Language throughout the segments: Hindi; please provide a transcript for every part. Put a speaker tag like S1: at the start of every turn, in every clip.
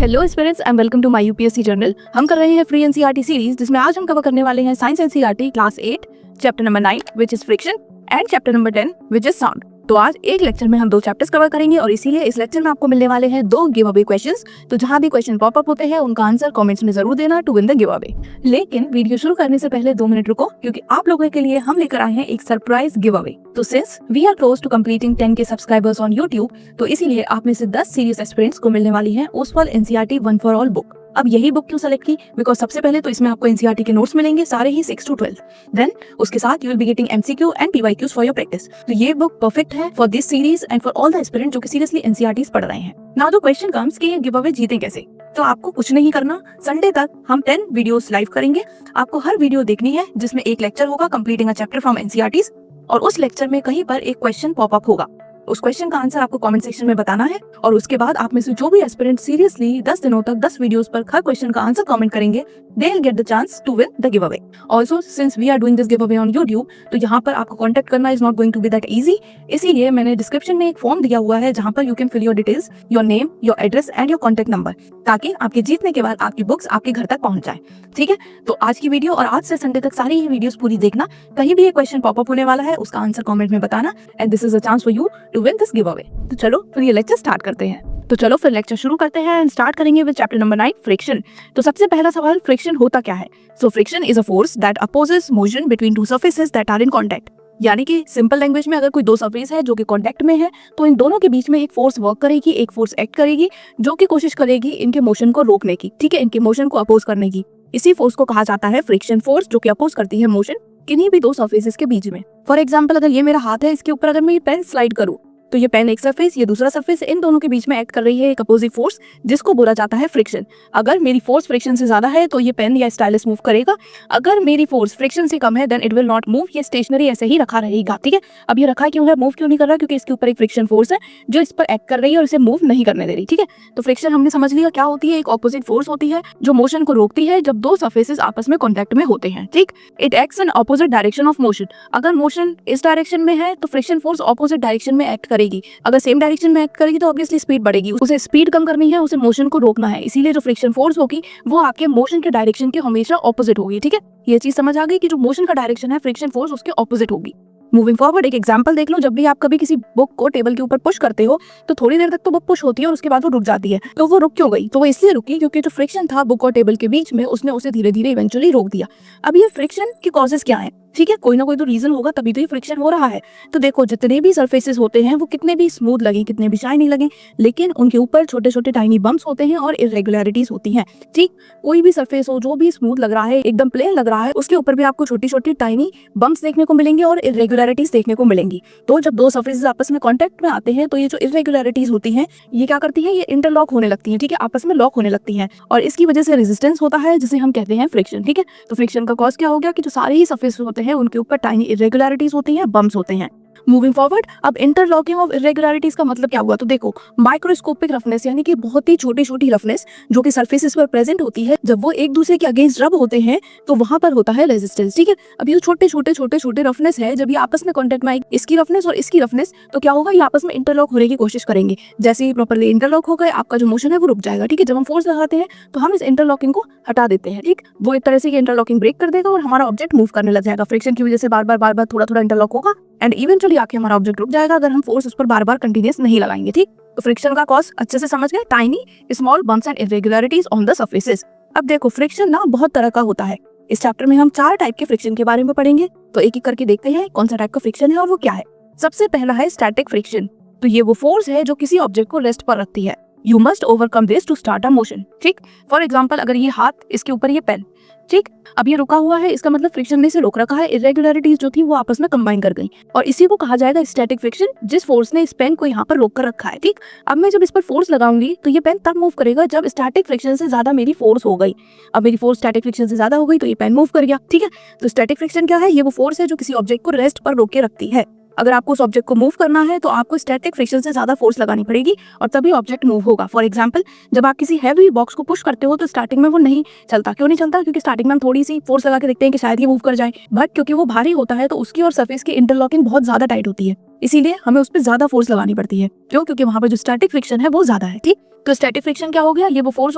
S1: Hello students and welcome to my UPSC journal. हम कर रहे हैं फ्री एनसीईआरटी सीरीज, जिसमें आज हम कवर करने वाले हैं science NCERT class 8 chapter number 9 which is friction and chapter number 10 which is sound. तो आज एक लेक्चर में हम दो चैप्टर्स कवर करेंगे और इसीलिए इस लेक्चर में आपको मिलने वाले हैं दो गिव अवे क्वेश्चंस। तो जहां भी क्वेश्चन पॉप अप होते हैं उनका आंसर कमेंट्स में जरूर देना to win the giveaway. लेकिन वीडियो शुरू करने से पहले 2 मिनट रुको, क्योंकि आप लोगों के लिए हम लेकर आए हैं एक सरप्राइज गिव अवे। तो since we are close to completing 10K subscribers on YouTube, तो इसीलिए आप में से 10 सीरियस एस्पिरेंट्स को मिलने वाली है Oswal NCERT one for all book. अब यही बुक क्यों सेलेक्ट की? बिकॉज सबसे पहले तो इसमें आपको एनसीईआरटी के नोट्स मिलेंगे, सारे ही 6 to 12। देन उसके साथ you will be getting MCQ and PYQs for your practice. तो ये बुक परफेक्ट है for this series and for all the aspirant जो कि सीरियसली एनसीईआरटीज पढ़ रहे हैं। नाउ द क्वेश्चन कम्स कि ये गिव अवे जीते कैसे। तो आपको कुछ नहीं करना, संडे तक हम 10 वीडियोस लाइव करेंगे। आपको हर वीडियो देखनी है जिसमें एक लेक्चर होगा completing a chapter from NCERTs, और उस लेक्चर में कहीं पर एक क्वेश्चन पॉप अप होगा। उस क्वेश्चन का आंसर आपको कमेंट सेक्शन में बताना है, और उसके बाद आप में से जो भी एस्पिरेंट सीरियसली 10 दिनों तक 10 वीडियोस पर हर क्वेश्चन का आंसर कमेंट करेंगे, they will get the chance to win the giveaway. Also since we are doing this giveaway on YouTube, तो यहाँ पर आपको कांटेक्ट करना is not going to be that easy. इसीलिए मैंने डिस्क्रिप्शन में एक फॉर्म दिया हुआ है जहाँ पर you can fill your details, your name, your address and your contact number, ताकि आपके जीतने के बाद आपकी बुक्स आपके घर तक पहुंच जाए। ठीक है, तो आज की वीडियो और आज से संडे तक सारी ही वीडियोस पूरी देखना। कहीं भी ये क्वेश्चन पॉप अप होने वाला है, उसका आंसर कमेंट में बताना, and this is a chance for you to win this giveaway. तो चलो फिर ये लेक्चर स्टार्ट करते हैं। तो चलो फिर लेक्चर शुरू करते हैं एंड स्टार्ट करेंगे विद चैप्टर नंबर 9 फ्रिक्शन। तो सबसे पहला सवाल, फ्रिक्शन होता क्या है? So friction is a force that opposes motion between two surfaces that are in contact. यानी कि सिंपल लैंग्वेज में अगर कोई दो सरफेस है जो कि कांटेक्ट में है, तो इन दोनों के बीच में एक फोर्स वर्क करेगी, एक फोर्स एक्ट करेगी जो कि कोशिश करेगी इनके मोशन को रोकने की। ठीक है, इनके मोशन को अपोज करने की। इसी फोर्स को कहा जाता है फ्रिक्शन फोर्स, जो कि अपोज करती है मोशन किन्हीं भी दो सरफेसेस के बीच में। फॉर एग्जाम्पल, अगर ये मेरा हाथ है, इसके ऊपर अगर मैं ये पेन स्लाइड करूँ, तो ये पेन एक सरफेस, ये दूसरा सरफेस, इन दोनों के बीच में एक्ट कर रही है एक अपोजिट फोर्स, जिसको बोला जाता है फ्रिक्शन। अगर मेरी फोर्स फ्रिक्शन से ज्यादा है तो ये पेन या स्टाइलस मूव करेगा। अगर मेरी फोर्स फ्रिक्शन से कम है then it will not move, ये स्टेशनरी ऐसे ही रखा रहेगा। ठीक है, अब ये रखा क्यों है, मूव क्यों नहीं कर रहा? क्योंकि इसके ऊपर एक फ्रिक्शन फोर्स है जो इस पर एक्ट कर रही है और इसे मूव नहीं करने दे रही। ठीक है, तो फ्रिक्शन हमने समझ लिया क्या होती है। एक ऑपोजिट फोर्स होती है जो मोशन को रोकती है जब दो सरफेसेस आपस में कॉन्टेक्ट में होते हैं। ठीक, it acts in opposite direction of motion. अगर मोशन इस डायरेक्शन में है तो फ्रिक्शन फोर्स ऑपोजिट डायरेक्शन में एक्ट करेगी। अगर सेम डायरेक्शन में एक्ट करेगी तो ऑब्वियसली स्पीड बढ़ेगी। उसे स्पीड कम करनी है, उसे मोशन को रोकना है, इसीलिए जो फ्रिक्शन फोर्स होगी वो आपके मोशन के डायरेक्शन के हमेशा ऑपोजिट होगी। ठीक है, ये चीज समझ आ गई कि जो मोशन का डायरेक्शन है फ्रिक्शन फोर्स उसके ऑपोजिट होगी। मूविंग फॉरवर्ड, एक एग्जांपल देख लो। जब भी आप कभी किसी बुक को टेबल के ऊपर पुश करते हो तो थोड़ी देर तक तो बुक पुश होती है और उसके बाद वो रुक जाती है। तो वो रुक क्यों गई? तो वो इसलिए रुकी क्योंकि जो फ्रिक्शन था बुक और टेबल के बीच में, उसने उसे धीरे धीरे इवेंचुअली रोक दिया। अब ये फ्रिक्शन के कॉजेस क्या है? ठीक है, कोई ना कोई तो रीजन होगा, तभी तो ये फ्रिक्शन हो रहा है। तो देखो, जितने भी सरफेसेस होते हैं वो कितने भी स्मूथ लगे, कितने भी शाइनी लगे, लेकिन उनके ऊपर छोटे छोटे टाइनी बम्प्स होते हैं और इरेगुलरिटीज होती हैं। ठीक, कोई भी सरफेस हो जो भी स्मूथ लग रहा है, एकदम प्लेन लग रहा है, उसके ऊपर भी आपको छोटी छोटी टाइनी बम्प्स देखने को मिलेंगे और इरेगुलरिटीज देखने को मिलेंगी। तो जब दो सरफेसेस आपस में कांटेक्ट में आते हैं तो ये जो इरेगुलरिटीज होती हैं ये क्या करती है, ये इंटरलॉक होने लगती है। ठीक है, आपस में लॉक होने लगती है और इसकी वजह से रेजिस्टेंस होता है जिसे हम कहते हैं फ्रिक्शन। ठीक है, तो फ्रिक्शन का कॉज क्या हो गया कि जो सारे ही सरफेस होते हैं उनके ऊपर टाइनी इरेगुलरिटीज होती हैं, बम्प्स होते हैं। मूविंग फॉरवर्ड, अब इंटरलॉकिंग ऑफ इरेगुलरिटीज का मतलब क्या हुआ? तो देखो, माइक्रोस्कोपिक रफनेस यानी कि बहुत ही छोटी छोटी रफनेस जो कि सरफेसेस पर प्रेजेंट होती है, जब वो एक दूसरे के अगेंस्ट रब होते हैं तो वहां पर होता है रेजिस्टेंस। ठीक है, अब ये छोटे छोटे रफनेस है, जब ये आपस में कॉन्टेक्ट में आएगी, इसकी रफनेस और इसकी रफनेस, तो क्या होगा, ये आपस में इंटरलॉक होने की कोशिश करेंगे। जैसे ही प्रॉपर्ली इंटरलॉक हो गए, आपका जो मोशन है वो रुक जाएगा। ठीक है, जब हम फोर्स लगाते हैं तो हम इस इंटरलॉकिंग को हटा देते हैं। ठीक, वो एक तरह से इंटरलॉकिंग ब्रेक कर देगा और हमारा ऑब्जेक्ट मूव करने लग जाएगा। फ्रिक्शन की वजह से बार बार थोड़ा इंटरलॉक होगा एंड इवेंचुअली आके हमारा ऑब्जेक्ट रुक जाएगा अगर हम फोर्स उस पर बार कंटिन्यूअस नहीं लगाएंगे। ठीक, तो फ्रिक्शन का कॉज अच्छे से समझ गए, tiny small bumps and irregularities on the surfaces. अब देखो, फ्रिक्शन ना बहुत तरह का होता है। इस चैप्टर में हम 4 टाइप के फ्रिक्शन के बारे में पढ़ेंगे, तो एक एक करके देखते हैं कौन सा टाइप का फ्रिक्शन है और वो क्या है। सबसे पहला है स्टैटिक फ्रिक्शन। तो ये वो फोर्स है जो किसी ऑब्जेक्ट को रेस्ट पर रखती है। You must overcome this to start a motion. ठीक, फॉर एग्जाम्पल, अगर ये हाथ, इसके ऊपर ये पेन, ठीक, अब ये रुका हुआ है, इसका मतलब फ्रिक्शन ने इसे रोक रखा है। इरेगुलरिटीज जो थी वो आपस में कंबाइन कर गई और इसी को कहा जाएगा स्टैटिक फ्रिक्शन, जिस फोर्स ने इस पेन को यहाँ पर रोक कर रखा है। ठीक, अब मैं जब इस पर फोर्स लगाऊंगी तो ये पेन तब मूव करेगा जब स्टैटिक फ्रिक्शन से ज्यादा मेरी फोर्स हो गई। अब मेरी फोर्स स्टैटिक फ्रिक्शन से ज्यादा हो गई तो ये पेन मूव कर गया। ठीक है, तो स्टैटिक फ्रिक्शन क्या है? ये वो फोर्स है जो किसी ऑब्जेक्ट को रेस्ट पर रोक के रखती है। अगर आपको उस ऑब्जेक्ट को मूव करना है तो आपको स्टैटिक फ्रिक्शन से ज्यादा फोर्स लगानी पड़ेगी और तभी ऑब्जेक्ट मूव होगा। फॉर एग्जांपल, जब आप किसी हैवी बॉक्स को पुश करते हो तो स्टार्टिंग में वो नहीं चलता। क्यों नहीं चलता? क्योंकि स्टार्टिंग में हम थोड़ी सी फोर्स लगा के देखते हैं कि शायद ये मूव कर जाए, बट क्योंकि वो भारी होता है तो उसकी और सरफेस की इंटरलॉकिंग बहुत ज्यादा टाइट होती है, इसीलिए हमें उस पर ज्यादा फोर्स लगानी पड़ती है। क्यों? क्योंकि वहां पर जो स्टैटिक फ्रिक्शन है वो ज्यादा है। ठीक, तो स्टैटिक फ्रिक्शन क्या हो गया, ये वो फोर्स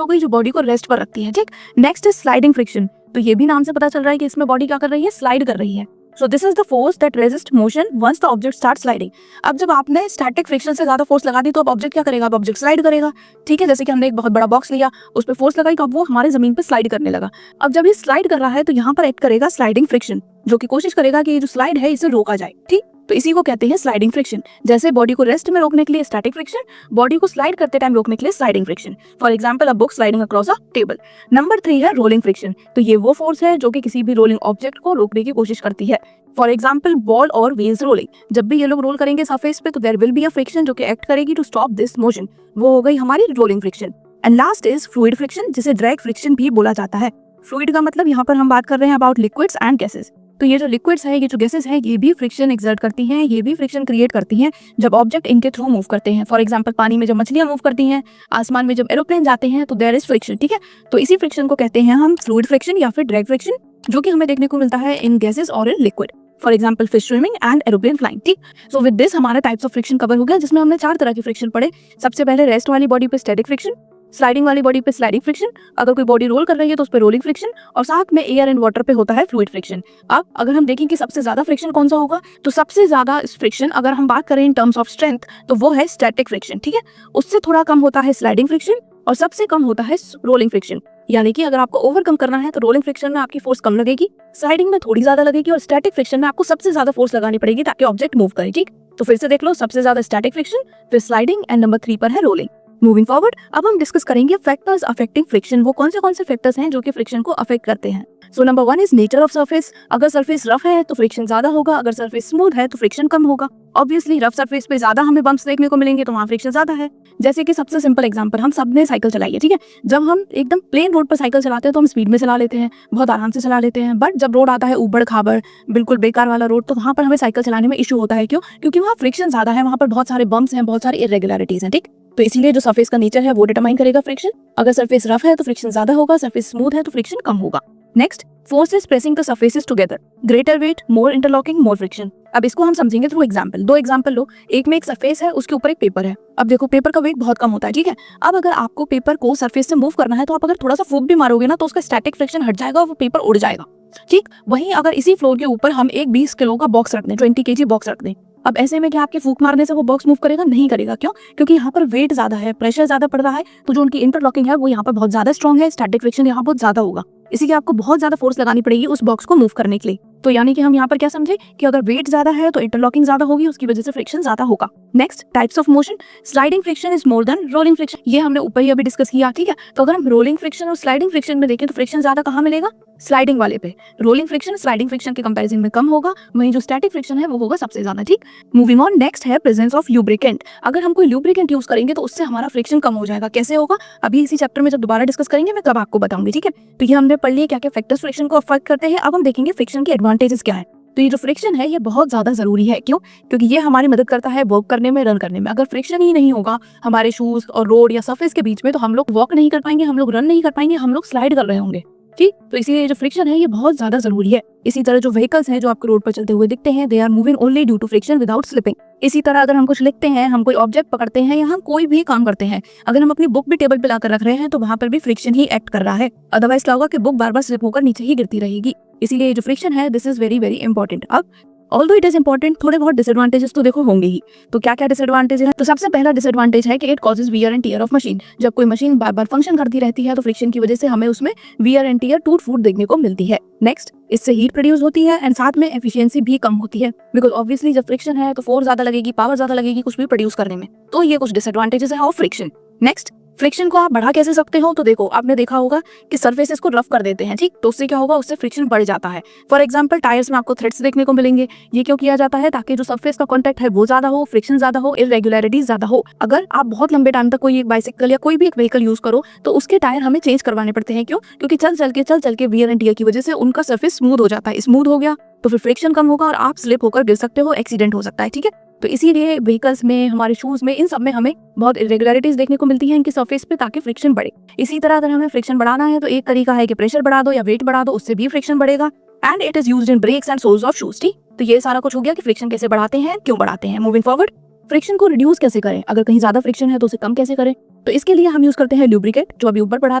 S1: हो गई जो बॉडी को रेस्ट पर रखती है, ठीक। Next is sliding friction. तो ये भी नाम से पता चल रहा है कि इसमें बॉडी क्या कर रही है, स्लाइड कर रही है। So this is the force that resist motion once the object start sliding. अब जब आपने स्टैटिक फ्रिक्शन से ज्यादा फोर्स लगा दी तो अब ऑब्जेक्ट क्या करेगा, अब ऑब्जेक्ट स्लाइड करेगा, ठीक है। जैसे कि हमने एक बहुत बड़ा बॉक्स लिया, उस पर फोर्स लगाई तो अब वो हमारे जमीन पर स्लाइड करने लगा। अब जब ये स्लाइड कर रहा है तो यहाँ पर एक्ट करेगा स्लाइडिंग फ्रिक्शन, जो कि कोशिश करेगा कि ये जो स्लाइड है इसे रोका जाए, ठीक। तो इसी को कहते हैं स्लाइडिंग फ्रिक्शन। जैसे बॉडी को रेस्ट में रोकने के लिए स्टैटिक फ्रिक्शन, बॉडी को स्लाइड करते टाइम रोकने के लिए sliding friction. For example a book sliding across a table. Number 3 है रोलिंग फ्रिक्शन। तो ये वो फोर्स है जो कि किसी भी रोलिंग ऑब्जेक्ट को रोकने की कोशिश करती है। फॉर एग्जाम्पल बॉल और व्हील्स रोलिंग, जब भी ये लोग रोल करेंगे सरफेस पे तो there will be a friction जो कि एक्ट करेगी टू स्टॉप दिस मोशन, वो हो गई हमारी rolling friction. And last is fluid friction, जिसे ड्रैग फ्रिक्शन भी बोला जाता है। फ्लूइड का मतलब यहाँ पर हम बात कर रहे हैं अबाउट लिक्विड्स एंड गैसेस। तो ये जो लिक्विड्स है, ये जो गैसेस है, ये भी फ्रिक्शन एक्सर्ट करती हैं, ये भी फ्रिक्शन क्रिएट करती हैं जब ऑब्जेक्ट इनके थ्रू मूव करते हैं। फॉर एग्जांपल पानी में जब मछलियां मूव करती हैं, आसमान में जब एरोप्लेन जाते हैं तो देयर इज फ्रिक्शन, ठीक है। तो इसी फ्रिक्शन को कहते हैं हम फ्लूइड फ्रिक्शन या फिर ड्रैग फ्रिक्शन, जो कि हमें देखने को मिलता है इन गैसेस और in liquid. For example fish swimming and aeroplane flying, ठीक। सो विद दिस हमारा टाइप्स ऑफ फ्रिक्शन कवर हो गया, जिसमें हमने 4 तरह के फ्रिक्शन पढ़े। सबसे पहले रेस्ट वाली बॉडी पे स्टैटिक फ्रिक्शन, स्लाइडिंग वाली बॉडी पे स्लाइडिंग फ्रिक्शन, अगर कोई बॉडी रोल कर रही है तो उस पर रोलिंग फ्रिक्शन, और साथ में एयर एंड वाटर पे होता है फ्लूइड फ्रिक्शन। अब अगर हम देखें कि सबसे ज्यादा फ्रिक्शन कौन सा होगा, तो सबसे ज्यादा फ्रिक्शन अगर हम बात करें इन टर्म्स ऑफ स्ट्रेंथ तो वो है स्टैटिक फ्रिक्शन, ठीक है। उससे थोड़ा कम होता है स्लाइडिंग फ्रिक्शन और सबसे कम होता है रोलिंग फ्रिक्शन। यानी कि अगर आपको ओवरकम करना है तो रोलिंग फ्रिक्शन में आपकी फोर्स कम लगेगी, स्लाइडिंग में थोड़ी ज्यादा लगेगी, और स्टैटिक फ्रिक्शन में आपको सबसे ज्यादा फोर्स लगानी पड़ेगी ताकि ऑब्जेक्ट मूव करे, ठीक। तो फिर से देख लो, सबसे ज्यादा स्टैटिक फ्रिक्शन, फिर स्लाइडिंग एंड नंबर 3 पर है रोलिंग। मूविंग फॉरवर्ड, अब हम डिस्कस करेंगे फैक्टर्स अफेक्टिंग फ्रिक्शन। वो कौन से फैक्टर्स हैं जो कि फ्रिक्शन को अफेक्ट करते हैं। So number 1 is nature of surface. अगर सरफेस रफ है तो फ्रिक्शन ज्यादा होगा, अगर सरफेस स्मूथ है तो फ्रिक्शन कम होगा। ऑब्वियसली रफ सरफेस पे ज्यादा हमें बम्प्स देखने को मिलेंगे तो वहाँ फ्रिक्शन ज्यादा है। जैसे कि सबसे सिंपल एग्जांपल, हम सबने साइकिल चलाई है, ठीक है। जब हम एकदम प्लेन रोड पर साइकिल चलाते हैं तो हम स्पीड में चला लेते हैं, बहुत आराम से चला लेते हैं। बट जब रोड आता है ऊबड़ खाबड़, बिल्कुल बेकार वाला रोड, तो वहाँ पर हमें साइकिल चलाने में इशू होता है। क्यों? क्योंकि वहाँ फ्रिक्शन ज्यादा है, वहाँ पर बहुत सारे बम्प्स हैं, बहुत सारी इरेगुलरिटीज हैं, ठीक। तो इसीलिए जो सरफेस का नेचर है वो डिटरमाइन करेगा फ्रिक्शन। अगर सरफेस रफ है तो फ्रिक्शन ज्यादा होगा, सरफेस स्मूथ है तो फ्रिक्शन कम होगा। Next, forces pressing the surfaces together, greater weight, more interlocking, more friction. अब इसको हम समझेंगे थ्रू एग्जांपल। 2 एग्जांपल लो, एक में एक सरफेस है, उसके ऊपर एक पेपर है। अब देखो पेपर का वेट बहुत कम होता है, ठीक है। अब अगर आपको पेपर को सरफेस से मूव करना है तो आप अगर थोड़ा सा फूक भी मारोगे ना तो उसका स्टैटिक फ्रिक्शन हट जाएगा और वो पेपर उड़ जाएगा, ठीक। वहीं अगर इसी फ्लोर के ऊपर हम एक 20 किलो का बॉक्स रख दें, 20 kg बॉक्स रख दें, अब ऐसे में क्या आपके फूक मारने से वो बॉक्स मूव करेगा? नहीं करेगा। क्यों? क्योंकि यहाँ पर वेट ज्यादा है, प्रेशर ज्यादा पड़ रहा है, तो जो उनकी इंटरलॉकिंग है वो यहाँ पर बहुत ज्यादा स्ट्रॉन्ग है, स्टैटिक फ्रिक्शन यहाँ बहुत ज्यादा होगा। इसीलिए आपको बहुत ज्यादा फोर्स लगानी पड़ेगी उस बॉक्स को मूव करने के लिए। तो यानी कि हम यहाँ पर क्या समझे कि अगर वेट ज्यादा है तो इंटरलॉकिंग ज्यादा होगी, उसकी वजह से फ्रिक्शन ज्यादा होगा। Next, types of motion. Sliding friction is more than rolling friction, ये हमने ऊपर ही अभी डिस्कस किया, ठीक है। तो अगर हम रोलिंग फ्रिक्शन और स्लाइडिंग फ्रिक्शन में देखें तो फ्रिक्शन ज्यादा कहाँ मिलेगा? स्लाइडिंग वाले पे। रोलिंग फ्रिक्शन स्लाइडिंग फ्रिक्शन के कंपैरिजन में कम होगा, वहीं जो स्टैटिक फ्रिक्शन है वो होगा सबसे ज्यादा, ठीक। मूविंग ऑन, नेक्स्ट है प्रेजेंस ऑफ ल्यूब्रिकेंट। अगर हम कोई ल्यूब्रिकेंट यूज करेंगे तो उससे हमारा फ्रिक्शन कम हो जाएगा। कैसे होगा? अभी इसी चैप्टर में जब दोबारा डिस्कस करेंगे मैं तब आपको बताऊंगी, ठीक है। तो ये हमने पढ़ लिया क्या क्या फैक्टर्स फ्रिक्शन को अफेक्ट करते हैं। अब हम देखेंगे फ्रिक्शन के एडवांटेजेस क्या है। तो ये जो फ्रिक्शन है ये बहुत ज्यादा जरूरी है। क्यों? क्योंकि ये हमारी मदद करता है वॉक करने में, रन करने में। अगर फ्रिक्शन ही नहीं होगा हमारे शूज और रोड या सरफेस के बीच में तो हम लोग वॉक नहीं कर पाएंगे, हम लोग रन नहीं कर पाएंगे, हम लोग स्लाइड कर रहे होंगे, ठीक। तो इसीलिए जो फ्रिक्शन है ये बहुत ज्यादा जरूरी है। इसी तरह जो व्हीकल्स हैं जो आपको रोड पर चलते हुए दिखते हैं, they are moving only due to friction without slipping. इसी तरह अगर हम कुछ लिखते हैं, हम कोई ऑब्जेक्ट पकड़ते हैं या हम कोई भी काम करते हैं, अगर हम अपनी बुक भी टेबल पे लाकर रख रहे हैं तो वहां पर भी फ्रिक्शन ही एक्ट कर रहा है। अदरवाइज क्या होगा कि बुक बार बार स्लिप होकर नीचे ही गिरती रहेगी। इसीलिए जो फ्रिक्शन है this is very very important. अब ऑल्दो इट इज इंपॉर्टेंट, थोड़े बहुत डिसएडवांटेजेस तो देखो होंगे ही। तो क्या क्या डिसएडवांटेज है? तो सबसे पहला डिसएडवांटेज है कि it causes wear and tear of machine. जब कोई मशीन बार बार फंक्शन करती रहती है तो फ्रिक्शन की वजह से हमें उसमें वियर एंड टियर, टूट फूट देखने को मिलती है। नेक्स्ट, इससे हीट प्रोड्यूस होती है एंड साथ में एफिशिएंसी भी कम होती है, बिकॉज ऑब्वियसली जब फ्रिक्शन है तो फोर्स ज्यादा लगेगी, पावर ज्यादा लगेगी कुछ भी प्रोड्यूस करने में। तो ये कुछ डिसएडवांटेजेस है ऑफ फ्रिक्शन। नेक्स्ट, फ्रिक्शन को आप बढ़ा कैसे सकते हो? तो देखो आपने देखा होगा कि सरफेसेस को रफ कर देते हैं, ठीक। तो उससे क्या होगा? उससे फ्रिक्शन बढ़ जाता है। फॉर एग्जांपल टायर्स में आपको थ्रेड्स देखने को मिलेंगे। ये क्यों किया जाता है? ताकि जो सरफेस का कांटेक्ट है वो ज्यादा हो, फ्रिक्शन ज्यादा हो, इरेगुलरिटीज ज्यादा हो। अगर आप बहुत लंबे टाइम तक कोई एक बाइसिकल या कोई भी एक व्हीकल यूज करो तो उसके टायर हमें चेंज करवाने पड़ते हैं। क्यों? क्योंकि चल चल के वियर एंड टियर की वजह से उनका सरफेस स्मूथ हो जाता है। स्मूथ हो गया तो फिर फ्रिक्शन कम होगा और आप स्लिप होकर गिर सकते हो, एक्सीडेंट हो सकता है, ठीक है। तो इसीलिए व्हीकल्स में, हमारे शूज में, इन सब में हमें बहुत इरेगुलरिटीज देखने को मिलती है इनकी सरफेस पे, ताकि फ्रिक्शन बढ़े। इसी तरह अगर हमें फ्रिक्शन बढ़ाना है तो एक तरीका है कि प्रेशर बढ़ा दो या वेट बढ़ा दो, उससे भी फ्रिक्शन बढ़ेगा। And it is used in brakes and soles of shoes, ठीक। तो ये सारा कुछ हो गया कि फ्रिक्शन कैसे बढ़ाते हैं, क्यों बढ़ाते हैं। मूविंग फॉरवर्ड, फ्रिक्शन को रिड्यूस कैसे करें? अगर कहीं ज्यादा फ्रिक्शन है तो उसे कम कैसे करें? तो इसके लिए हम यूज करते हैं लुब्रिकेंट, जो अभी ऊपर पढ़ा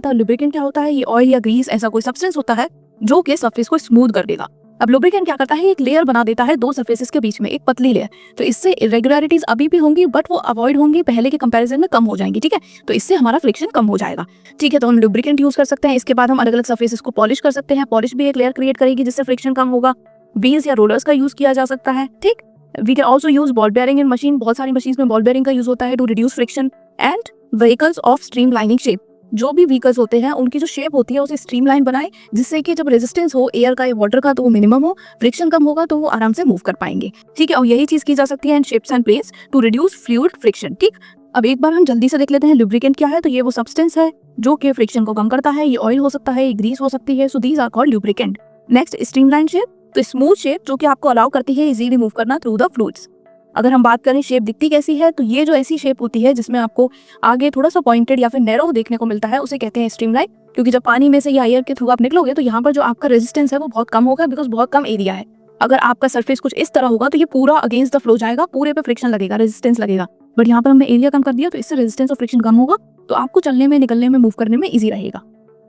S1: था। लुब्रिकेंट क्या होता है? ये ऑयल या ग्रीस ऐसा कोई सब्सटेंस होता है जो कि सरफेस को स्मूथ कर देगा। अब लुब्रिकेंट क्या करता है? एक लेयर बना देता है दो सरफेसेस के बीच में, एक पतली लेयर। तो इससे इरेगुलरिटीज अभी भी होंगी बट वो अवॉइड होंगी, पहले के कंपैरिजन में कम हो जाएंगी, ठीक है। तो इससे हमारा फ्रिक्शन कम हो जाएगा, ठीक है। तो हम लुब्रिकेंट यूज कर सकते हैं। इसके बाद हम अलग अलग सरफेसेस को पॉलिश कर सकते हैं। पॉलिश भी एक लेयर क्रिएट करेगी जिससे फ्रिक्शन कम होगा। व्हील्स या रोलर्स का यूज किया जा सकता है, ठीक। We can also use ball bearing in machine. बहुत सारी मशीन में बॉल बेयरिंग का यूज होता है to reduce friction. And vehicles of streamlining shape, जो भी व्हीकल्स होते हैं उनकी जो शेप होती है उसे स्ट्रीमलाइन बनाए, जिससे कि जब रेजिस्टेंस हो एयर का या वाटर का तो वो मिनिमम हो, फ्रिक्शन कम होगा तो वो आराम से मूव कर पाएंगे, ठीक है। और यही चीज की जा सकती है in shapes and planes to reduce fluid friction, ठीक। अब एक बार हम जल्दी से देख लेते हैं लुब्रिकेंट क्या है। तो ये वो सब्सटेंस है जो कि फ्रिक्शन को कम करता है। ये ऑयल हो सकता है, ये ग्रीस हो सकती है। So these are called lubricant. Next, streamline shape, तो स्मूथ शेप जो कि आपको अलाउ करती है इजीली मूव करना थ्रू द फ्लूइड्स। अगर हम बात करें शेप दिखती कैसी है, तो ये जो ऐसी शेप होती है जिसमें आपको आगे थोड़ा सा पॉइंटेड या फिर नैरो देखने को मिलता है, उसे कहते हैं स्ट्रीमलाइन। क्योंकि जब पानी में से या एयर के थ्रू आप निकलोगे तो यहाँ पर जो आपका रेजिस्टेंस है वो बहुत कम होगा, बिकॉज बहुत कम एरिया है। अगर आपका सरफेस कुछ इस तरह होगा तो ये पूरा अगेंस्ट द फ्लो जाएगा, पूरे पे फ्रिक्शन लगेगा, रेजिस्टेंस लगेगा। बट यहाँ पर हमने एरिया कम कर दिया तो इससे रेजिस्टेंस और फ्रिक्शन कम होगा, तो आपको चलने में, निकलने में, मूव करने में ईजी रहेगा।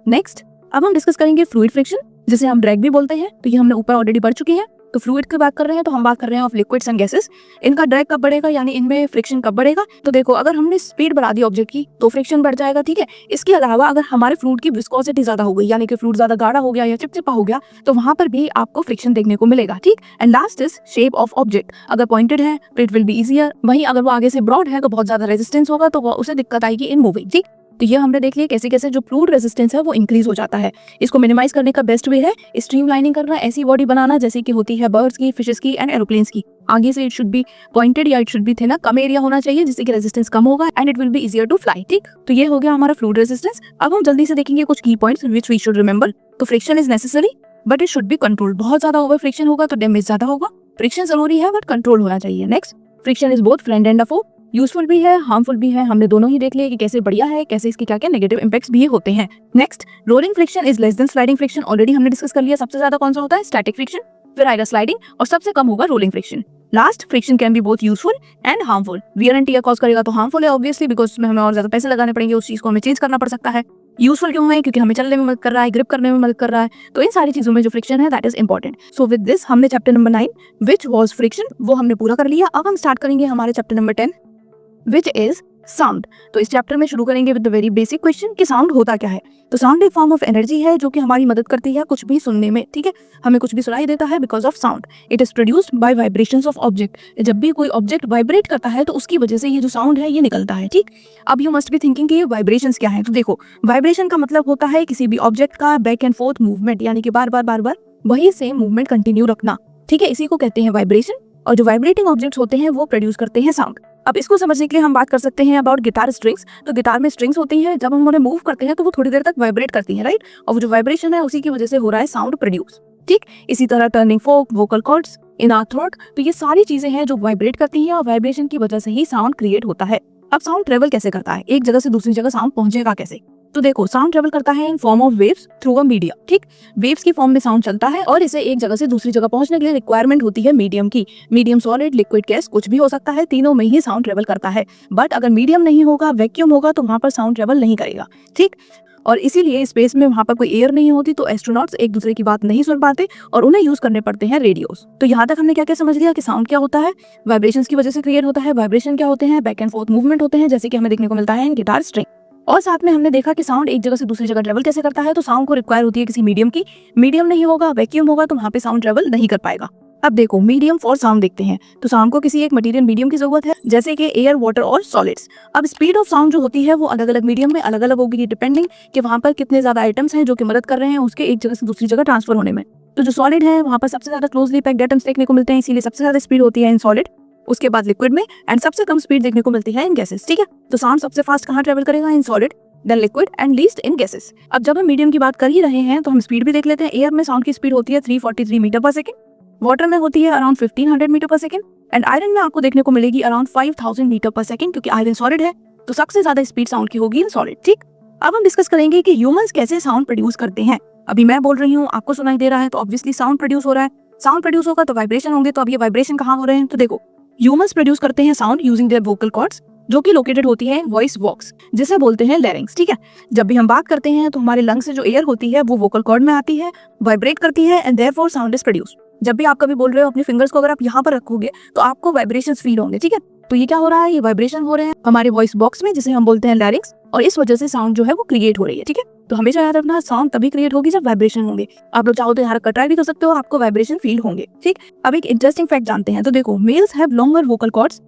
S1: नेक्स्ट, अब हम डिस्कस करेंगे फ्लूइड फ्रिक्शन, जिसे हम ड्रैग भी बोलते हैं। तो ये हमने ऊपर ऑलरेडी पढ़ चुके हैं। तो फ्लूइड की बात कर रहे हैं तो हम बात कर रहे हैं ऑफ लिक्विड्स एंड गैसेस। इनका ड्रैग कब बढ़ेगा, यानी इनमें फ्रिक्शन कब बढ़ेगा? तो देखो, अगर हमने स्पीड बढ़ा दी ऑब्जेक्ट की तो फ्रिक्शन बढ़ जाएगा, ठीक है। इसके अलावा अगर हमारे फ्लूइड की विस्कोसिटी ज्यादा हो गई, यानी कि फ्लूइड ज्यादा गाढ़ा हो गया या चिपचिपा हो गया, तो वहां पर भी आपको फ्रिक्शन देखने को मिलेगा, ठीक। And last is shape of object. अगर पॉइंटेड है तो इट विल बी इजियर, वहीं अगर वो आगे से ब्रॉड है तो बहुत ज्यादा रेजिस्टेंस होगा, तो उसे दिक्कत आएगी इन मूविंग, ठीक। तो ये हमने देख लिया कैसे कैसे जो फ्लूइड रेजिस्टेंस है वो इंक्रीज हो जाता है। इसको मिनिमाइज करने का बेस्ट वे है स्ट्रीमलाइनिंग करना, ऐसी बॉडी बनाना जैसे कि होती है बर्ड्स की, फिशेस की एंड एरोप्लेन्स की। आगे से इट शुड बी पॉइंटेड या इट शुड बी थिनर, कम एरिया होना चाहिए जिससे कि रेजिस्टेंस कम होगा and it will be easier to fly, ठीक। तो ये हो गया हमारा फ्लूइड रेजिस्टेंस। अब हम जल्दी से देखेंगे कुछ की points which we should remember. तो friction is necessary but it should be controlled. बहुत ज्यादा ओवर फ्रिक्शन होगा तो डैमेज ज्यादा होगा। फ्रिक्शन जरूरी है बट कंट्रोल होना चाहिए। Next, friction is both friend and a foe. Useful भी है, हार्मफुल भी है। हमने दोनों ही देख लिया कि कैसे बढ़िया है, कैसे इसके क्या क्या नेगेटिव इंपैक्ट्स भी होते हैं। Next, rolling friction is less than sliding friction. Already हमने डिस्कस कर लिया। सबसे ज्यादा कौन सा होता है? स्टैटिक फ्रिक्शन, फिर आएगा स्लाइडिंग और सबसे कम होगा rolling friction. Last, friction can be both useful and harmful. Wear and tear cause करेगा तो हार्मफुल है ऑब्वियसली, बिकॉज उसमें हमें और ज्यादा पैसे लगाने पड़ेंगे, उस चीज को हमें चेंज करना पड़ सकता है। यूजफुल क्यों है? क्योंकि हमें चलने में मदद कर रहा है, ग्रिप करने में मदद कर रहा है। तो इन सारी चीजों में जो फ्रिक्शन है that is important. So with this हमने chapter number 9 which was friction वो हमने पूरा कर लिया। अब हम स्टार्ट करेंगे हमारे chapter number 10 which is sound. तो इस चैप्टर में शुरू करेंगे with the very basic question कि साउंड होता क्या है। तो साउंड एक फॉर्म ऑफ एनर्जी है जो कि हमारी मदद करती है कुछ भी सुनने में, ठीक है। हमें कुछ भी सुनाई देता है because of sound. It is produced by vibrations of object. जब भी कोई ऑब्जेक्ट वाइब्रेट करता है तो उसकी वजह से ये जो साउंड है ये निकलता है, ठीक। अब यू मस्ट बी थिंकिंग कि ये वाइब्रेशंस क्या है। तो देखो, वाइब्रेशन का मतलब होता है किसी भी ऑब्जेक्ट का बैक एंड फोर्थ मूवमेंट, यानी कि बार बार वही सेम मूवमेंट कंटिन्यू रखना, ठीक है। इसी को कहते हैं वाइब्रेशन। और जो वाइब्रेटिंग ऑब्जेक्ट्स होते हैं वो प्रोड्यूस करते हैं साउंड। अब इसको समझने के लिए हम बात कर सकते हैं अबाउट गिटार स्ट्रिंग्स। तो गिटार में स्ट्रिंग्स होती हैं, जब हम उन्हें मूव करते हैं तो वो थोड़ी देर तक वाइब्रेट करती हैं, राइट। और वो जो वाइब्रेशन है उसी की वजह से हो रहा है साउंड प्रोड्यूस, ठीक। इसी तरह turning fork, vocal cords in our throat, तो ये सारी चीजें हैं जो वाइब्रेट करती हैं और वाइब्रेशन की वजह से ही साउंड क्रिएट होता है। अब साउंड ट्रेवल कैसे करता है, एक जगह से दूसरी जगह साउंड पहुंचेगा कैसे? तो देखो, साउंड ट्रेवल करता है in form of waves through a media, ठीक। वेव्स की फॉर्म में साउंड चलता है और इसे एक जगह से दूसरी जगह पहुंचने के लिए रिक्वायरमेंट होती है मीडियम की। मीडियम सॉलिड, लिक्विड, गैस, कुछ भी हो सकता है, तीनों में ही साउंड ट्रेवल करता है। बट अगर मीडियम नहीं होगा, वैक्यूम होगा, तो वहां पर साउंड ट्रेवल नहीं करेगा, ठीक। और इसीलिए स्पेस में वहां पर कोई एयर नहीं होती तो एस्ट्रोनॉट्स एक दूसरे की बात नहीं सुन पाते और उन्हें यूज करने पड़ते हैं रेडियोस। तो यहाँ तक हमने क्या क्या समझ लिया कि साउंड क्या होता है, वाइब्रेशंस की वजह से क्रिएट होता है। वाइब्रेशन क्या होते हैं? बैक एंड फोर्थ मूवमेंट होते हैं, जैसे कि हमें देखने को मिलता है इन गिटार स्ट्रिंग। और साथ में हमने देखा कि साउंड एक जगह से दूसरी जगह ट्रेवल कैसे करता है। तो साउंड को रिक्वायर होती है किसी मीडियम की। मीडियम नहीं होगा, वैक्यूम होगा, तो वहां पे साउंड ट्रेवल नहीं कर पाएगा। अब देखो, मीडियम फॉर साउंड देखते हैं। तो साउंड को किसी एक मटेरियल मीडियम की जरूरत है, जैसे कि एयर, वाटर और सॉलिड्स। अब स्पीड ऑफ साउंड जो होती है वो अलग अलग मीडियम में अलग अलग होगी, डिपेंडिंग कि वहां पर कितने ज्यादा आइटम्स हैं जो कि मदद कर रहे हैं उसके एक जगह से दूसरी जगह ट्रांसफर होने में। तो जो सॉलिड है वहां पर सबसे ज्यादा क्लोजली पैक्ड एटम्स देखने को मिलते हैं, इसीलिए सबसे ज्यादा स्पीड होती है इन सॉलिड। उसके बाद लिक्विड में, एंड सबसे कम स्पीड देखने को मिलती है इन गैसेस, ठीक है। तो साउंड सबसे फास्ट कहाँ ट्रेवल करेगा? In solid, then liquid and least in gases. अब जब हम मीडियम की बात कर ही रहे हैं तो हम स्पीड भी देख लेते हैं। एयर में साउंड की स्पीड होती है 343 मीटर पर सेकंड, वाटर में होती है अराउंड 1500 मीटर पर सेकंड, एंड आयरन में आपको देखने को मिलेगी अराउंड 5000 मीटर पर सेकंड, क्योंकि आयरन सॉलिड है तो सबसे ज्यादा स्पीड साउंड की होगी इन सॉलिड, ठीक। अब हम डिस्कस करेंगे कि ह्यूमंस कैसे साउंड प्रोड्यूस करते हैं। अभी मैं बोल रही हूँ, आपको सुनाई दे रहा है, तो ऑब्वियसली साउंड प्रोड्यूस हो रहा है। साउंड प्रोड्यूस होगा तो वाइब्रेशन होंगे, तो अब ये वाइब्रेशन कहाँ हो रहे हैं? तो देखो, ह्यूमंस प्रोड्यूस करते हैं sound using their vocal cords. जो कि लोकेटेड होती है वॉइस बॉक्स, जिसे बोलते हैं लैरिंक्स। ठीक है, जब भी हम बात करते हैं तो हमारे लंग्स से जो एयर होती है वो वोकल कॉर्ड में आती है, वाइब्रेट करती है and therefore sound is produce. जब भी आप कभी बोल रहे हो अपने फिंगर्स को अगर आप यहाँ पर रखोगे तो आपको वाइब्रेशंस फील होंगे। ठीक है, तो ये क्या हो रहा है, ये वाइब्रेशन हो रहे हैं हमारे वॉइस बॉक्स में, जिसे हम बोलते हैं लैरिंक्स, और इस वजह से साउंड जो है वो क्रिएट हो रही है। ठीक है, तो हमेशा याद रखना, साउंड तभी क्रिएट होगी जब वाइब्रेशन होंगे। आप लोग चाहो तो यहाँ ट्राई भी कर सकते हो, आपको वाइब्रेशन फील होंगे। ठीक, अब एक इंटरेस्टिंग फैक्ट जानते हैं। तो देखो, males have longer vocal cords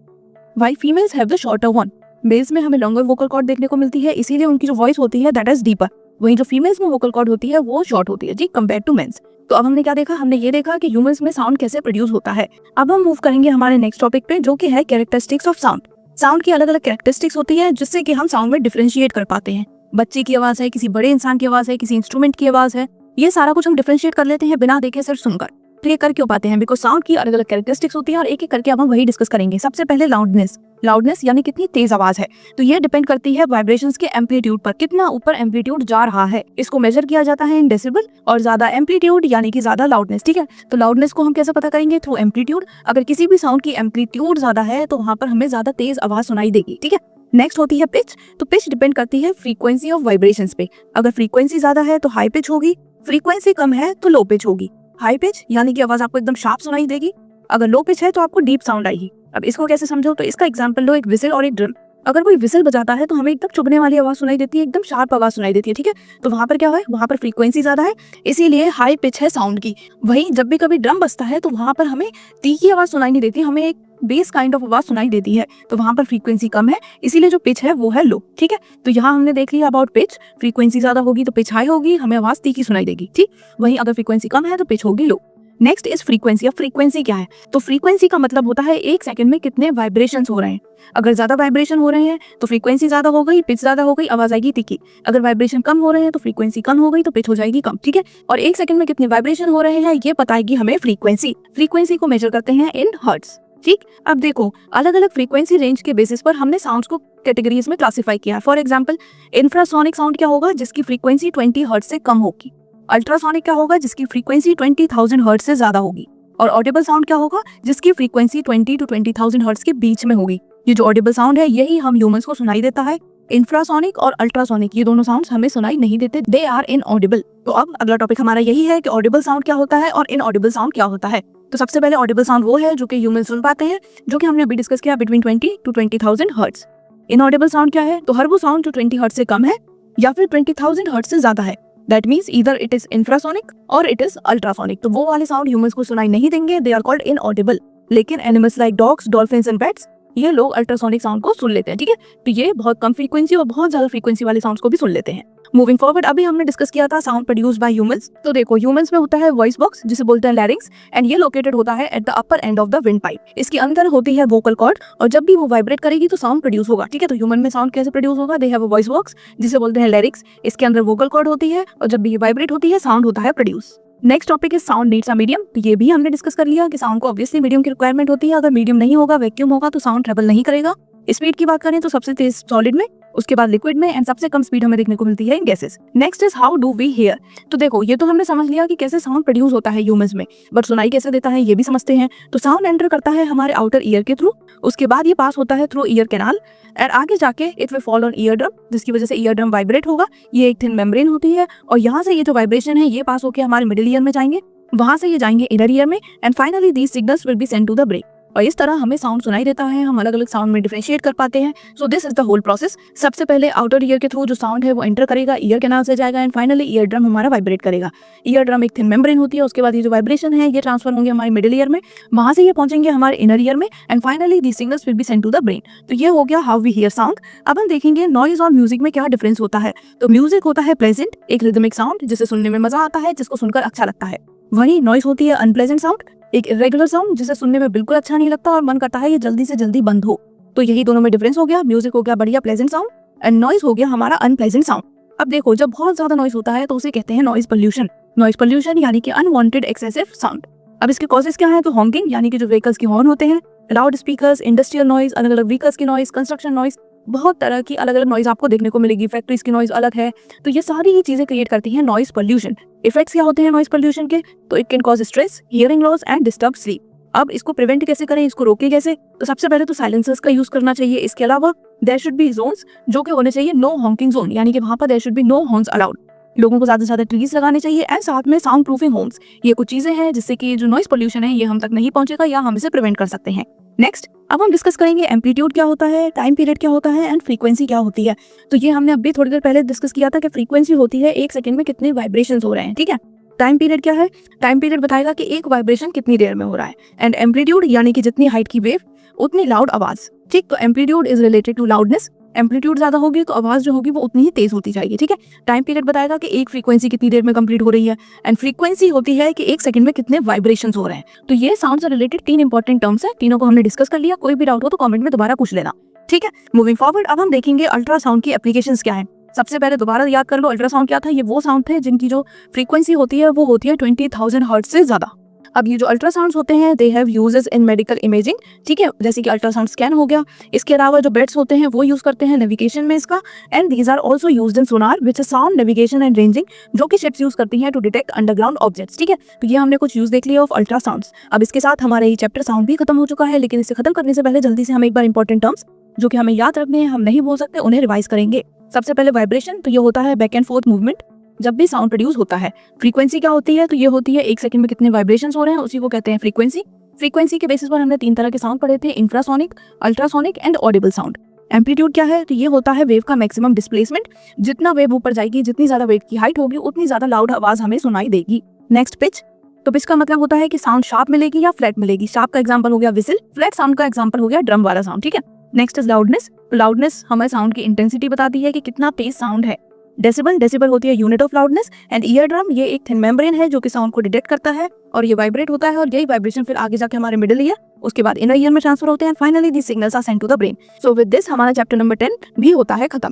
S1: while females have the shorter one. Males में हमें लॉन्गर वोकल कॉर्ड देखने को मिलती है, इसीलिए उनकी जो वॉइस होती है दैट इज डीपर। वहीं जो फीमेल्स में वोकल कॉर्ड होती है वो शॉर्ट होती है जी, कंपेयर टू मेंस। तो अब हमने क्या देखा, हमने ये देखा कि ह्यूमंस में साउंड कैसे प्रोड्यूस होता है। अब हम मूव करेंगे हमारे नेक्स्ट टॉपिक पे, जो कि है कैरेक्टरिस्टिक्स ऑफ साउंड। साउंड की अलग अलग कैरेक्टरिस्टिक्स होती है जिससे कि हम साउंड में डिफरेंशिएट कर पाते हैं। बच्चे की आवाज है, किसी बड़े इंसान की आवाज है, किसी इंस्ट्रूमेंट की आवाज है, ये सारा कुछ हम डिफरेंशिएट कर लेते हैं बिना देखे, सिर्फ सुनकर। तो ये कर क्यों पाते हैं, बिकॉज साउंड की अलग अलग कैरेक्टरिस्टिक्स होती है और एक एक करके अब हम वही डिस्कस करेंगे। सबसे पहले लाउडनेस। लाउडनेस यानी कितनी तेज आवाज है, तो ये डिपेंड करती है वाइब्रेशंस के एम्पलीट्यूड पर, कितना ऊपर एम्पलीट्यूड जा रहा है। इसको मेजर किया जाता है इन डेसिबल, और ज्यादा एम्पलीट्यूड यानी कि ज्यादा लाउडनेस। ठीक है, तो लाउडनेस को हम कैसे पता करेंगे, थ्रू एम्पलीट्यूड। अगर किसी भी साउंड की एम्पलीट्यूड ज्यादा है तो वहां पर हमें ज्यादा तेज आवाज सुनाई देगी। ठीक है, नेक्स्ट होती है पिच। तो पिच डिपेंड करती है फ्रीक्वेंसी ऑफ वाइब्रेशंस पे। अगर फ्रीक्वेंसी ज्यादा है तो हाई पिच होगी, फ्रीक्वेंसी कम है तो लो पिच होगी। हाई पिच यानी कि आवाज आपको एकदम शार्प सुनाई देगी, अगर लो पिच है तो आपको डीप साउंड आएगी। अब इसको कैसे समझो, तो इसका एग्जांपल लो, एक विसल और एक ड्रम। अगर कोई विसल बजाता है तो हमें एकदम चुभने वाली आवाज सुनाई देती है, एकदम शार्प आवाज सुनाई देती है। ठीक है, तो वहां पर क्या है, वहां पर फ्रीक्वेंसी ज्यादा है, इसीलिए हाई पिच है साउंड की। वहीं जब भी कभी ड्रम बजता है तो वहां पर हमें तीखी आवाज सुनाई नहीं देती, हमें एक बेस काइंड ऑफ आवाज सुनाई देती है, तो वहां पर फ्रीक्वेंसी कम है, इसीलिए जो पिच है वो है लो। ठीक है, तो यहाँ हमने देख लिया अबाउट पिच। फ्रीक्वेंसी ज्यादा होगी तो पिच हाई होगी, हमें आवाज तीखी सुनाई देगी। ठीक, वहीं अगर फ्रीक्वेंसी कम है तो पिच होगी लो। Next is frequency. अब फ्रीक्वेंसी क्या है, तो फ्रीक्वेंसी का मतलब होता है एक सेकंड में कितने वाइब्रेशंस हो रहे हैं। अगर ज्यादा वाइब्रेशन हो रहे हैं तो फ्रीक्वेंसी ज्यादा हो गई, पिच ज्यादा हो गई, आवाज आएगी तीखी। अगर वाइब्रेशन कम हो रहे हैं तो फ्रीक्वेंसी कम हो गई तो पिच हो जाएगी कम। ठीक है, और एक सेकंड में कितने वाइब्रेशन हो रहे हैं ये बताएगी हमें फ्रीक्वेंसी। फ्रीक्वेंसी को मेजर करते हैं इन हर्ट्ज। ठीक, अब देखो, अलग अलग फ्रीक्वेंसी रेंज के बेसिस पर हमने साउंड्स को कैटेगरीज में क्लासिफाई किया। फॉर एग्जांपल, इंफ्रासोनिक साउंड क्या होगा, जिसकी फ्रीक्वेंसी 20 हर्ट्ज से कम होगी। अल्ट्रासोनिक क्या होगा, जिसकी फ्रीक्वेंसी 20,000 हर्ट्ज से ज्यादा होगी। और ऑडिबल साउंड क्या होगा, जिसकी फ्रीक्वेंसी 20 to 20,000 हर्ट्ज के बीच में होगी। ये जो ऑडिबल साउंड है यही हम ह्यूमंस को सुनाई देता है। इंफ्रासोनिक और अल्ट्रासोनिक ये दोनों साउंड्स हमें सुनाई नहीं देते, दे आर इनऑडिबल। तो अब अगला टॉपिक हमारा यही है कि ऑडिबल साउंड क्या होता है और इनऑडिबल साउंड क्या होता है। तो सबसे पहले ऑडिबल साउंड वो है जो कि ह्यूमन सुन पाते हैं, जो कि हमने अभी डिस्कस किया, between 20 to 20,000 hertz. Inaudible sound क्या है, तो हर वो साउंड जो 20 हर्ट्ज से कम है या फिर 20,000 हर्ट्ज से ज्यादा है। That means either it is infrasonic और इट इज अल्ट्रासोनिक। तो वो वाले साउंड ह्यूमंस को सुनाई नहीं देंगे, दे आर कॉल्ड इनऑडिबल। लेकिन animals like dogs, dolphins and bats, ये लोग अल्ट्रासोनिक साउंड को सुन लेते हैं। ठीक है, तो ये बहुत कम फ्रीक्वेंसी और बहुत ज्यादा फ्रीक्वेंसी वाले साउंड्स को भी सुन लेते हैं। मूविंग फॉरवर्ड, अभी हमने डिस्कस किया था साउंड प्रोड्यूस्ड बाय ह्यूमंस। तो देखो, ह्यूमंस में होता है वॉइस बॉक्स, जिसे बोलते हैं लैरिंक्स, एंड ये लोकेटेड होता है at the upper end of the wind pipe. इसके अंदर होती है वोकल कॉर्ड, और जब भी वो वाइब्रेट करेगी तो साउंड प्रोड्यूस होगा। ठीक है, तो ह्यूमन में साउंड कैसे प्रोड्यूस होगा, they have a voice box जिसे बोलते हैं लैरिंक्स। इसके अंदर वोकल कॉर्ड होती है और जब भी ये वाइब्रेट होती है साउंड होता है produce. Next topic is sound needs a medium. तो ये भी हमने डिस्कस कर लिया कि साउंड को ऑब्वियसली मीडियम की रिक्वायरमेंट होती है। अगर मीडियम नहीं होगा, वैक्यूम होगा, तो साउंड ट्रेवल नहीं करेगा। स्पीड की बात करें तो सबसे तेज सॉलिड में, उसके बाद लिक्विड में, एंड सबसे कम स्पीड हमें देखने को मिलती है in gases. Next is how do we hear. तो देखो, ये तो हमने समझ लिया कि कैसे साउंड प्रोड्यूस होता है ह्यूमंस में, बट सुनाई कैसे देता है ये भी समझते हैं। तो साउंड एंटर करता है हमारे आउटर ईयर के थ्रू, उसके बाद ये पास होता है थ्रू ईयर कैनाल, एंड आगे जाके it will fall on ear drum, जिसकी वजह से ईयर ड्रम वाइब्रेट होगा। ये एक थिन मेम्ब्रेन होती है, और यहाँ से ये जो वाइब्रेशन है ये पास होकर हमारे मिडिल ईयर में जाएंगे, वहां से ये जाएंगे इनर ईयर में, and finally these signals will be send to the brain. और इस तरह हमें साउंड सुनाई देता है, हम अलग अलग साउंड में डिफरेंशिएट कर पाते हैं। So this is the whole process. सबसे पहले आउटर ईयर के थ्रू जो साउंड है वो एंटर करेगा, ईयर कैनाल से जाएगा, एंड फाइनली ईयर ड्रम हमारा वाइब्रेट करेगा। ईयर ड्रम एक थिन मेम्ब्रेन होती है, उसके बाद ये जो वाइब्रेशन है ये ट्रांसफर होंगे हमारे मिडिल ईयर में, वहां से ये पहुंचेंगे हमारे इनर ईयर में, and finally the signals will be send to the brain. तो ये हो गया हाउ वी हियर साउंड। अब हम देखेंगे नॉइज और म्यूजिक में क्या डिफरेंस होता है। तो म्यूजिक होता है प्लेजेंट, एक रिदमिक साउंड जिसे सुनने में मजा आता है, जिसको सुनकर अच्छा लगता है। वहीं नॉइज होती है अनप्लेजेंट साउंड, एक इरेगुलर साउंड जिसे सुनने में बिल्कुल अच्छा नहीं लगता और मन करता है ये जल्दी से जल्दी बंद हो। तो यही दोनों में डिफरेंस हो गया। म्यूजिक हो गया बढ़िया प्लेजेंट साउंड, एंड नॉइज हो गया हमारा अनप्लेजेंट साउंड। अब देखो, जब बहुत ज्यादा नॉइज होता है तो उसे कहते हैं नॉइज पोल्यूशन। नॉइज पोल्यूशन यानी कि अनवांटेड एक्सेसिव साउंड। अब इसके कॉजेस क्या है, तो हॉन्किंग यानी कि जो व्हीकल्स के हॉर्न होते हैं, लाउड स्पीकर्स, इंडस्ट्रियल नॉइज, अलग अलग व्हीकल्स की नॉइज, कंस्ट्रक्शन नॉइज, बहुत तरह की अलग अलग नॉइज आपको देखने को मिलेगी। फैक्ट्रीज की नॉइज अलग है, तो ये सारी ही चीजें क्रिएट करती हैं नॉइज पोल्यूशन। इफेक्ट्स क्या होते हैं नॉइज पोल्यूशन के, तो it can cause stress, hearing loss and disturb sleep. अब इसको प्रिवेंट कैसे करें, इसको रोके कैसे, तो सबसे पहले तो साइलेंसर्स का यूज करना चाहिए। इसके अलावा देयर शुड बी जोन्स जो कि होने चाहिए नो हॉकिंग जोन, यानी कि वहाँ पर there should be no horns allowed. लोगों को ज़्यादा से ज़्यादा ट्रीज लगाने चाहिए एंड साथ में साउंड प्रूफिंग होम्स। ये कुछ चीज़ें हैं जिससे कि जो नॉइस पोल्यूशन है ये हम तक नहीं पहुंचेगा या हम इसे प्रिवेंट कर सकते हैं। नेक्स्ट अब हम डिस्कस करेंगे एम्पलीट्यूड क्या होता है, टाइम पीरियड क्या होता है एंड फ्रीक्वेंसी क्या होती है। तो ये हमने अभी थोड़ी देर पहले डिस्कस किया था कि फ्रीक्वेंसी होती है 1 सेकंड में कितने वाइब्रेशंस हो रहे हैं, ठीक है। टाइम पीरियड क्या है, टाइम पीरियड बताएगा कि एक वाइब्रेशन कितनी देर में हो रहा है। एंड एम्पलीट्यूड यानी कि जितनी हाइट की वेव उतनी लाउड आवाज, ठीक। तो amplitude is related to loudness, amplitude ज्यादा होगी तो आवाज जो होगी वो उतनी ही तेज होती जाएगी, ठीक है। टाइम पीरियड बताएगा कि एक फ्रीक्वेंसी कितनी देर में कंप्लीट हो रही है एंड फ्रीक्वेंसी होती है कि 1 सेकंड में कितने वाइब्रेशंस हो रहे हैं। तो ये साउंड से रिलेटेड 3 इंपॉर्टेंट टर्म्स है, तीनों को हमने डिस्कस कर लिया। कोई भी डाउट हो तो कमेंट में दोबारा पूछ लेना, ठीक है। मूविंग फॉरवर्ड अब हम देखेंगे अल्ट्रासाउंड की एप्लीकेशंस क्या है। सबसे पहले दोबारा याद कर लो अल्ट्रासाउंड क्या था। ये वो साउंड थे जिनकी जो फ्रीक्वेंसी होती है वो होती है 20,000 हर्ट्ज से ज्यादा। अब ये जो अल्ट्रासाउंड्स होते हैं they have uses in medical imaging, ठीक है, जैसे कि अल्ट्रासाउंड स्कैन हो गया। इसके अलावा जो बेड्स होते हैं वो यूज करते हैं नेविगेशन में इसका। And these are also used in sonar which is sound navigation and ranging, जो कि शिप्स यूज करती हैं टू डिटेक्ट अंडरग्राउंड ऑब्जेक्ट्स, ठीक है। तो ये हमने कुछ यूज देख लिया ऑफ अल्ट्रासाउंड्स। अब इसके साथ हमारा ये चैप्टर साउंड भी खत्म हो चुका है, लेकिन इसे खत्म करने से पहले जल्दी से हम एक बार इंपॉर्टेंट टर्म्स जो कि हमें याद रखने हैं, हम नहीं बोल सकते, उन्हें रिवाइज करेंगे। सबसे पहले वाइब्रेशन, तो ये होता है बैक एंड फोर्थ मूवमेंट जब भी साउंड प्रोड्यूस होता है। फ्रीक्वेंसी क्या होती है, तो ये होती है 1 सेकंड में कितने वाइब्रेशंस हो रहे हैं, उसी को कहते हैं फ्रीक्वेंसी। फ्रीक्वेंसी के बेसिस पर हमने 3 तरह के साउंड पढ़े थे, infrasonic, ultrasonic and Audible sound. Amplitude क्या है, तो ये होता है वेव का मैक्सिमम डिस्प्लेसमेंट। जितना वेव ऊपर जाएगी, जितनी ज्यादा वेव की हाइट होगी उतनी ज्यादा लाउड आवाज हमें सुनाई देगी। नेक्स्ट पिच, तो पिच का मतलब होता है कि साउंड शार्प मिलेगी या फ्लैट मिलेगी। शार्प का एग्जांपल हो गया विसिल, फ्लैट साउंड का एग्जांपल हो गया ड्रम वाला साउंड, ठीक है। नेक्स्ट इज लाउडनेस, लाउडनेस हमें साउंड की इंटेंसिटी बताती है कि कितना तेज साउंड है। डेसिबल, डेसिबल होती है unit of loudness. And ear drum, ये एक थिन मेम्ब्रेन है जो कि साउंड को डिटेक्ट करता है और ये वाइब्रेट होता है और यही वाइब्रेशन फिर आगे जाके हमारे मिडिल ईयर, उसके बाद इनर ईयर में ट्रांसफर होते हैं। Finally the signals are sent to the brain. So with this हमारा चैप्टर नंबर 10 भी होता है खत्म।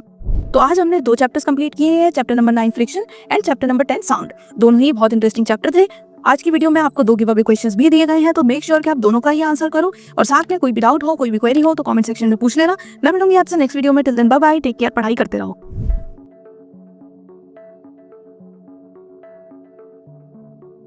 S1: तो आज हमने 2 चैप्टर्स कंप्लीट किए हैं, chapter number 9 friction and chapter number 10 sound. दोनों ही बहुत इंटरेस्टिंग चैप्टर थे। आज की वीडियो में आपको 2 गिव अवे क्वेश्चंस भी दिए गए हैं, तो मेक श्योर कि आप दोनों का ही आंसर करो और साथ में कोई भी डाउट हो, कोई भी क्वेरी हो तो कमेंट सेक्शन में पूछ लेना। मैं मिलूंगी आपसे नेक्स्ट वीडियो में। Till then bye bye, take care, पढ़ाई करते रहो।